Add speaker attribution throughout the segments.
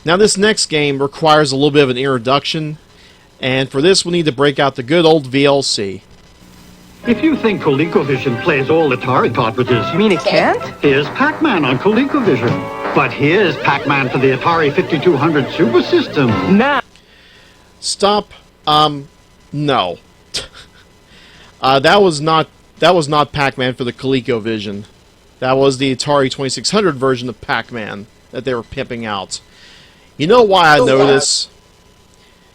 Speaker 1: Now this next game requires a little bit of an introduction, and for this we need to break out the good old VLC.
Speaker 2: If you think Colecovision plays all Atari cartridges,
Speaker 3: You mean it can't?
Speaker 2: here's Pac-Man on Colecovision. But here's Pac-Man for the Atari 5200 Super System.
Speaker 3: Nah.
Speaker 1: Stop. No. That was not Pac-Man for the ColecoVision. That was the Atari 2600 version of Pac-Man that they were pimping out. You know why I know this?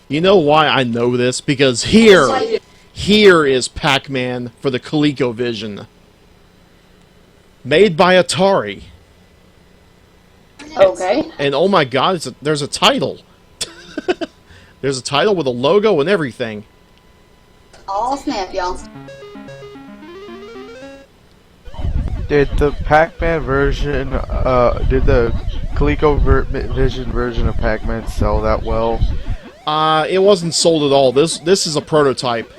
Speaker 1: You know why I know this? Because here is Pac-Man for the ColecoVision. Made by Atari.
Speaker 4: Okay.
Speaker 1: And oh my god, there's a title. There's a title with a logo and everything.
Speaker 4: All snap, y'all.
Speaker 5: Did the Pac-Man version, did the ColecoVision version of Pac-Man sell that well?
Speaker 1: It wasn't sold at all. This is a prototype.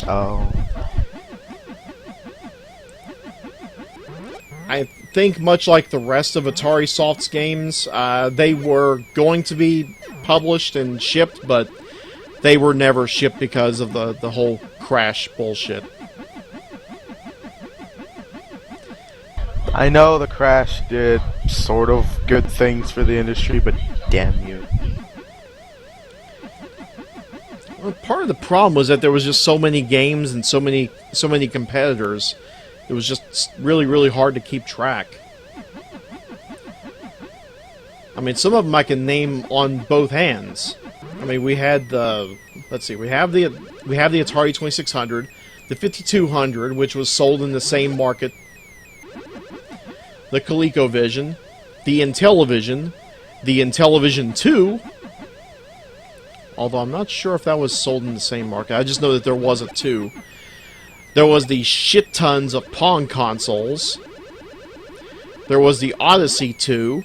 Speaker 5: Oh.
Speaker 1: I think much like the rest of Atari Soft's games, they were going to be published and shipped, but they were never shipped because of the whole crash bullshit.
Speaker 5: I know the crash did sort of good things for the industry, but damn you.
Speaker 1: Well, part of the problem was that there was just so many games and so many competitors. It was just really hard to keep track. I mean, some of them I can name on both hands. I mean, we had the we have the Atari 2600, the 5200, which was sold in the same market, the ColecoVision, the Intellivision, the Intellivision 2. Although I'm not sure if that was sold in the same market. I just know that there was a 2. There was the shit tons of Pong consoles. There was the Odyssey 2.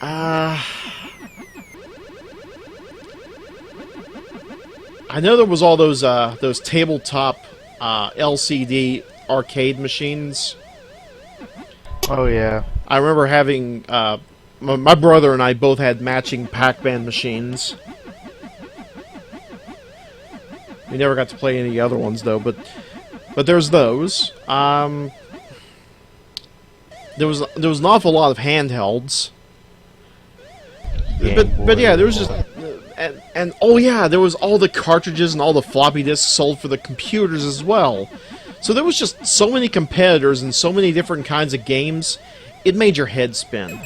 Speaker 1: I know there was all those tabletop LCD arcade machines.
Speaker 5: Oh yeah.
Speaker 1: I remember having my brother and I both had matching Pac-Man machines. We never got to play any other ones though, but there's those. There was an awful lot of handhelds. But yeah, there was just and oh yeah, there was all the cartridges and all the floppy disks sold for the computers as well. So there was just so many competitors and so many different kinds of games, it made your head spin.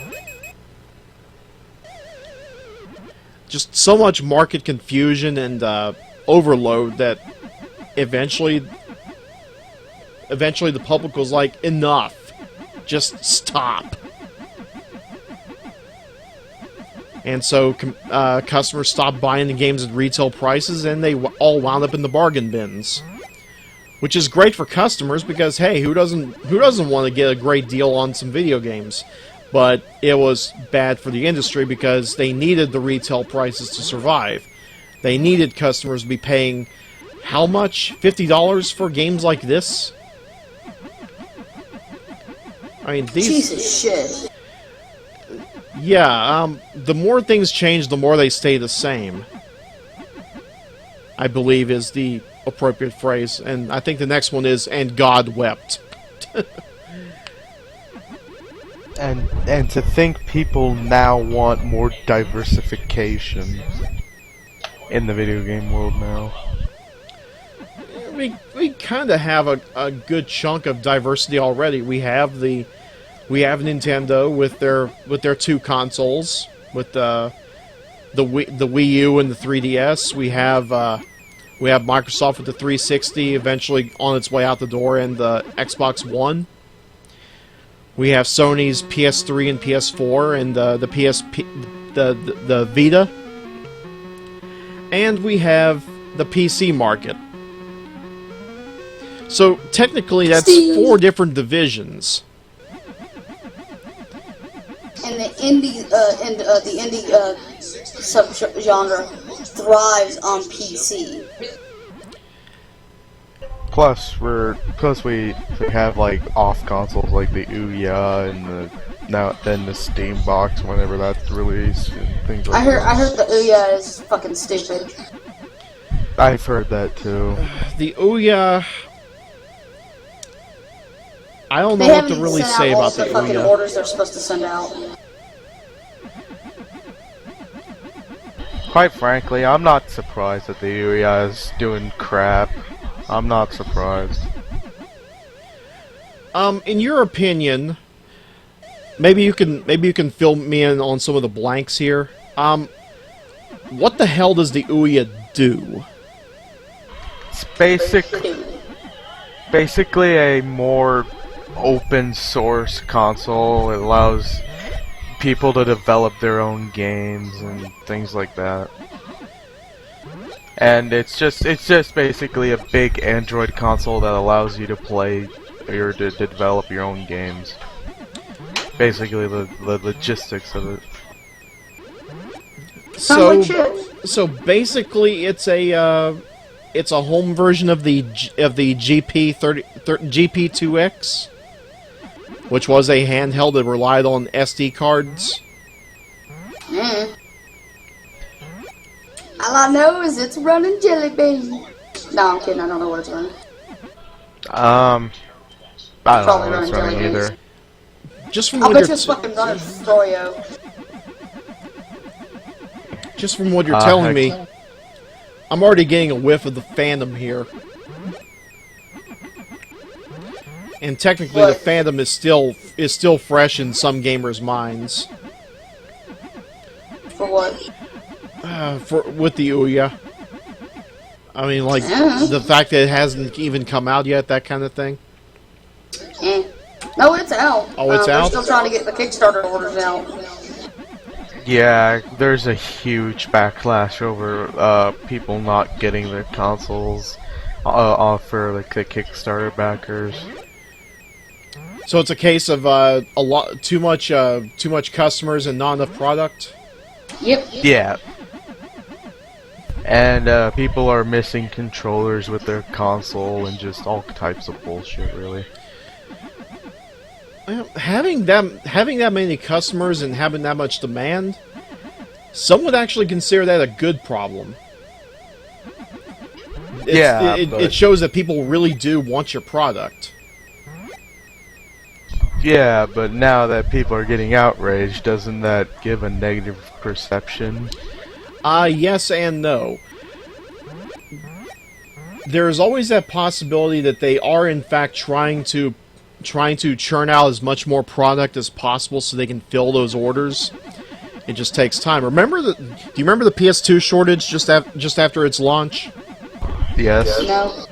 Speaker 1: Just so much market confusion and overload that eventually the public was like, enough, just stop. And so customers stopped buying the games at retail prices, and they all wound up in the bargain bins. Which is great for customers because, hey, who doesn't want to get a great deal on some video games? But it was bad for the industry because they needed the retail prices to survive. They needed customers to be paying how much? $50 for games like this? I mean, these...
Speaker 4: Piece of shit.
Speaker 1: Yeah, the more things change, the more they stay the same. I believe is the appropriate phrase, and I think the next one is, and God wept.
Speaker 5: And to think people now want more diversification in the video game world now.
Speaker 1: We kind of have a good chunk of diversity already. We have Nintendo with their 2 consoles, with the Wii U and the 3DS. We have Microsoft with the 360, eventually on its way out the door, and the Xbox One. We have Sony's PS3 and PS4, and the PSP, the Vita, and we have the PC market. So technically, that's 4 different divisions.
Speaker 4: And the indie subgenre thrives on PC.
Speaker 5: Plus we have like off consoles like the Ouya and the now then the Steam box whenever that's released and things like
Speaker 4: I
Speaker 5: that.
Speaker 4: heard the Ouya is fucking stupid.
Speaker 5: I've heard that too.
Speaker 1: The Ouya... I don't know
Speaker 4: They
Speaker 1: what
Speaker 4: haven't
Speaker 1: to
Speaker 4: even
Speaker 1: really
Speaker 4: sent
Speaker 1: say
Speaker 4: out all
Speaker 1: about the
Speaker 4: the fucking
Speaker 1: Ouya.
Speaker 4: orders they're supposed to send out.
Speaker 5: Quite frankly, I'm not surprised that the Ouya is doing crap. I'm not surprised.
Speaker 1: In your opinion, maybe you can fill me in on some of the blanks here. What the hell does the Ouya do?
Speaker 5: It's basically a more open source console. It allows people to develop their own games and things like that. And it's just basically a big Android console that allows you to play or to develop your own games. Basically the logistics of it.
Speaker 4: Sounds like shit.
Speaker 1: So basically, it's a home version of the GP2X, which was a handheld that relied on SD cards.
Speaker 4: All I know is it's running Jelly Bean. No, I'm kidding. I don't know what it's running.
Speaker 5: I don't
Speaker 4: Probably
Speaker 5: know what it's
Speaker 4: running
Speaker 5: running
Speaker 4: Jelly
Speaker 5: either.
Speaker 4: Beans.
Speaker 1: Just from
Speaker 4: I
Speaker 1: what
Speaker 4: bet
Speaker 1: you're
Speaker 4: you it's fucking running Froyo.
Speaker 1: just from what you're telling
Speaker 5: heck.
Speaker 1: me, I'm already getting a whiff of the fandom here. And technically,
Speaker 4: What?
Speaker 1: the fandom is still fresh in some gamers' minds.
Speaker 4: For what?
Speaker 1: With the Ouya. I mean, like, the fact that it hasn't even come out yet, that kind of thing.
Speaker 4: No, it's out.
Speaker 1: Oh, it's out?
Speaker 4: They're still trying to get the Kickstarter orders out.
Speaker 5: Yeah, there's a huge backlash over people not getting their consoles for like the Kickstarter backers.
Speaker 1: So it's a case of too much customers and not enough product.
Speaker 4: Yep.
Speaker 5: Yeah. And people are missing controllers with their console and just all types of bullshit, really.
Speaker 1: Well, having that many customers and having that much demand, some would actually consider that a good problem. It shows that people really do want your product.
Speaker 5: Yeah, but now that people are getting outraged, doesn't that give a negative perception?
Speaker 1: Yes and no. There's always that possibility that they are in fact trying to churn out as much more product as possible so they can fill those orders. It just takes time. Do you remember the PS2 shortage just after its launch?
Speaker 5: Yes.
Speaker 4: No.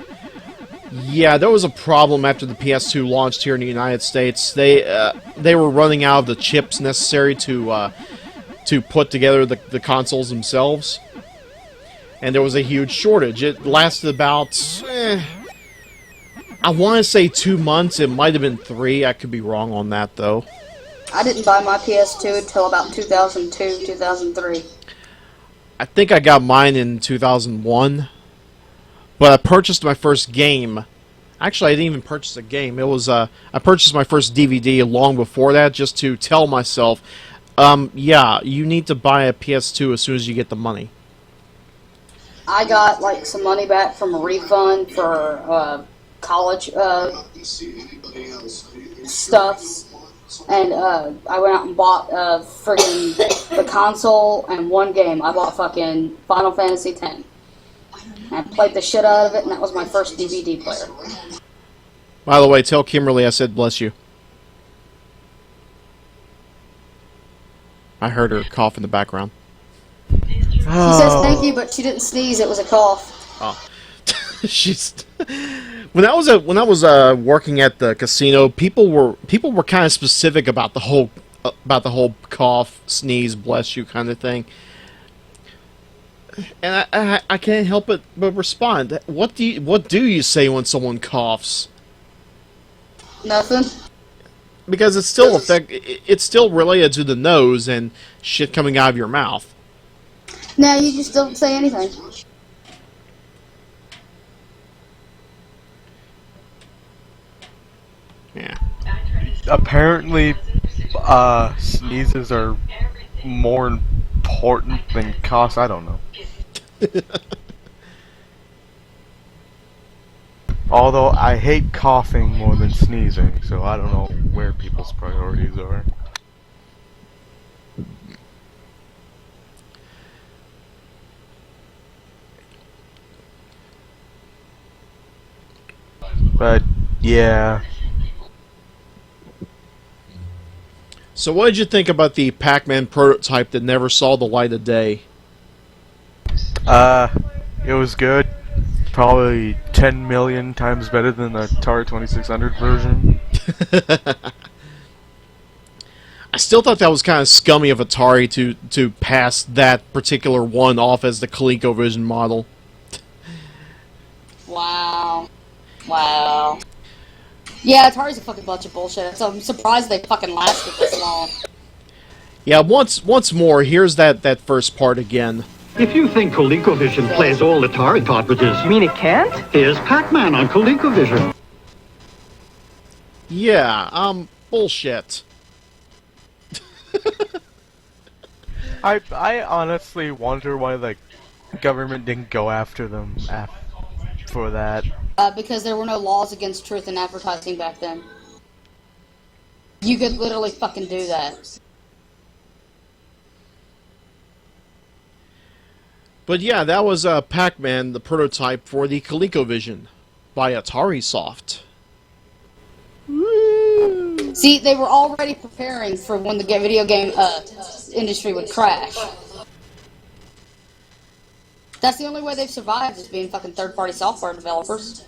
Speaker 1: Yeah, there was a problem after the PS2 launched here in the United States. They were running out of the chips necessary to put together the consoles themselves, and there was a huge shortage. It lasted about, I want to say 2 months. It might have been 3. I could be wrong on that though.
Speaker 4: I didn't buy my PS2 until about 2002, 2003.
Speaker 1: I think I got mine in 2001. But I purchased my first game. Actually, I didn't even purchase a game. It was I purchased my first DVD long before that, just to tell myself, yeah, you need to buy a PS2 as soon as you get the money.
Speaker 4: I got like some money back from a refund for college stuffs, and I went out and bought friggin' the console and one game. I bought fucking Final Fantasy X. I played the shit out of it, and that was my first DVD player.
Speaker 1: By the way, tell Kimberly I said bless you. I heard her cough in the background.
Speaker 4: She says thank you, but she didn't sneeze. It was a cough.
Speaker 1: Oh, she's. When I was working at the casino, people were kind of specific about the whole cough, sneeze, bless you kind of thing. And I can't help but respond. What do you say when someone coughs?
Speaker 4: Nothing.
Speaker 1: Because it's still related to the nose and shit coming out of your mouth.
Speaker 4: No, you just don't say anything.
Speaker 1: Yeah.
Speaker 5: Apparently, Sneezes are more important than cost. I don't know. Although I hate coughing more than sneezing, so I don't know where people's priorities are. But yeah.
Speaker 1: So what did you think about the Pac-Man prototype that never saw the light of day?
Speaker 5: It was good. Probably 10 million times better than the Atari 2600 version.
Speaker 1: I still thought that was kind of scummy of Atari to pass that particular one off as the ColecoVision model.
Speaker 4: Wow. Wow. Yeah, Atari's a fucking bunch of bullshit, so I'm surprised they fucking lasted this long.
Speaker 1: Yeah, once more, here's that first part again.
Speaker 2: If you think Colecovision plays all Atari cartridges,
Speaker 3: You mean it can't?
Speaker 2: here's Pac-Man on Colecovision.
Speaker 1: Yeah, bullshit.
Speaker 5: I honestly wonder why the government didn't go after them for that.
Speaker 4: Because there were no laws against truth in advertising back then. You could literally fucking do that.
Speaker 1: But yeah, that was Pac-Man, the prototype for the ColecoVision by Atari Soft. Woo!
Speaker 4: See, they were already preparing for when the video game industry would crash. That's the only way they've survived, is being fucking third-party software developers.